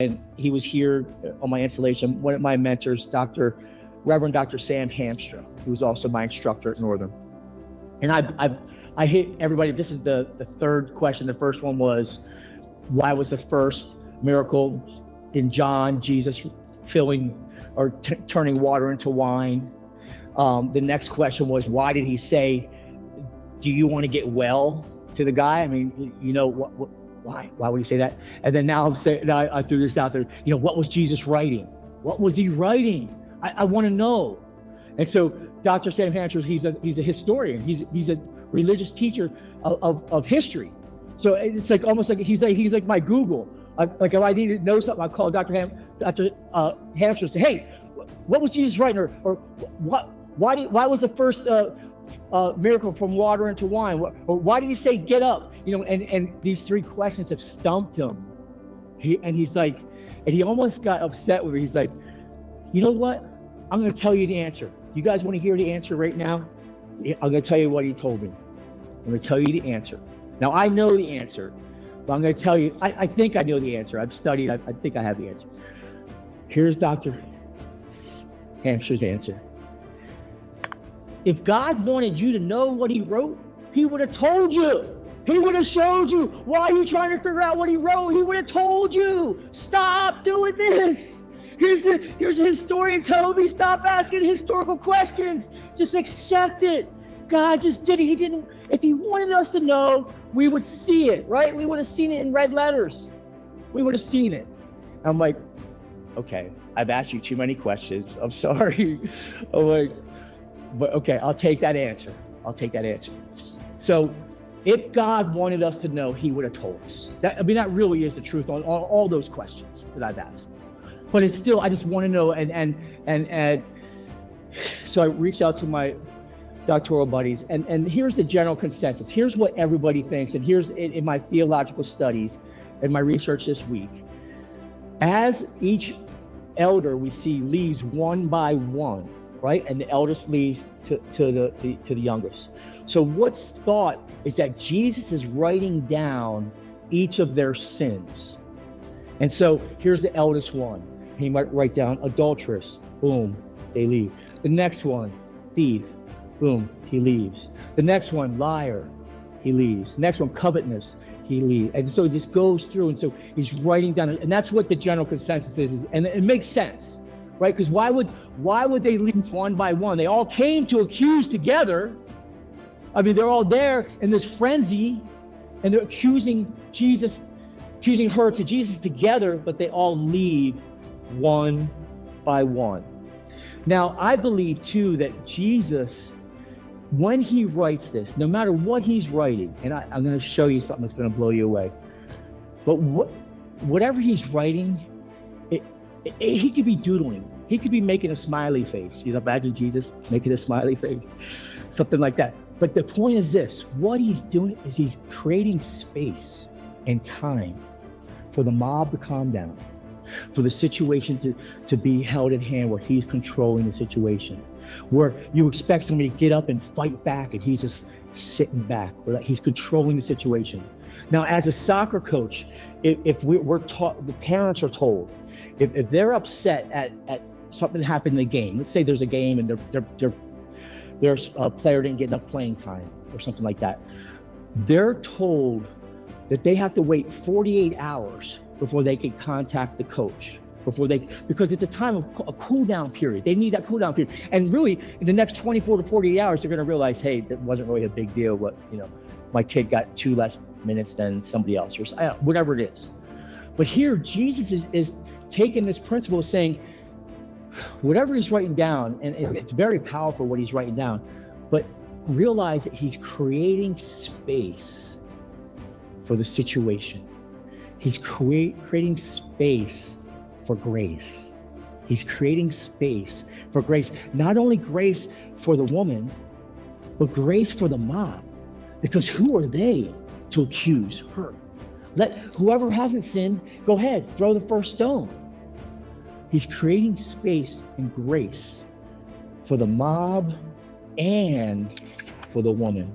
And he was here on my installation. One of my mentors, Reverend Dr. Sam Hamstra, who was also my instructor at Northern. And I hit everybody. This is the third question. The first one was, why was the first miracle in John Jesus filling or turning water into wine? The next question was, why did he say, do you want to get well, to the guy? I mean, you know, why would he say that? And then now I threw this out there, you know, what was Jesus writing? What was he writing? I want to know. And so Dr. Sam Hamstra, he's a historian. He's a religious teacher of history. So it's like almost like he's like my Google. Like if I need to know something, I call Dr. Hamstra and say, hey, what was Jesus writing? Or why was the first miracle from water into wine? Or why did he say get up? You know, and these three questions have stumped him. He almost got upset with me. He's like, you know what? I'm going to tell you the answer. You guys want to hear the answer right now? I'm going to tell you what he told me. I'm going to tell you the answer. Now, I know the answer, but I'm going to tell you, I think I know the answer. I've studied, I think I have the answer. Here's Dr. Hamstra's answer. If God wanted you to know what he wrote, he would have told you. He would have showed you. Why are you trying to figure out what he wrote? He would have told you. Stop doing this. Here's a historian telling me stop asking historical questions. Just accept it. God just did it. He didn't. If he wanted us to know, we would see it, right? We would have seen it in red letters. We would have seen it. I'm like, okay, I've asked you too many questions. I'm sorry. I'm like, but okay, I'll take that answer. So if God wanted us to know, he would have told us. That really is the truth on all those questions that I've asked. But it's still, I just want to know. And so I reached out to my doctoral buddies, and here's the general consensus. Here's what everybody thinks. And here's in my theological studies and my research this week. As each elder we see leaves one by one, right? And the eldest leads to the youngest. So what's thought is that Jesus is writing down each of their sins. And so here's the eldest one. He might write down adulteress, boom, they leave. The next one, thief, boom, he leaves. The next one, liar, he leaves. The next one, covetousness, he leaves. And so this goes through, and so he's writing down, and that's what the general consensus is, and it makes sense, right? Because why would they leave one by one? They all came to accuse together. I mean, they're all there in this frenzy, and they're accusing her to Jesus together, but they all leave one by one. Now, I believe too that Jesus, when he writes this, no matter what he's writing, and I'm going to show you something that's going to blow you away, but whatever he's writing, he could be doodling. He could be making a smiley face. You know, imagine Jesus making a smiley face, something like that. But the point is this, what he's doing is he's creating space and time for the mob to calm down, for the situation to be held at hand, where he's controlling the situation, where you expect somebody to get up and fight back, and he's just sitting back, where he's controlling the situation. Now, as a soccer coach, if we're taught, the parents are told, if they're upset at something happened in the game, let's say there's a game and their player didn't get enough playing time or something like that, they're told that they have to wait 48 hours before they can contact the coach, because it's a time of a cool down period. They need that cool down period. And really, in the next 24 to 48 hours, they're going to realize, hey, that wasn't really a big deal. What, my kid got 2 less minutes than somebody else, or whatever it is. But here, Jesus is taking this principle, saying, whatever he's writing down, and it's very powerful what he's writing down, but realize that he's creating space for the situation. He's creating space for grace. He's creating space for grace. Not only grace for the woman, but grace for the mob. Because who are they to accuse her? Let whoever hasn't sinned, go ahead, throw the first stone. He's creating space and grace for the mob and for the woman.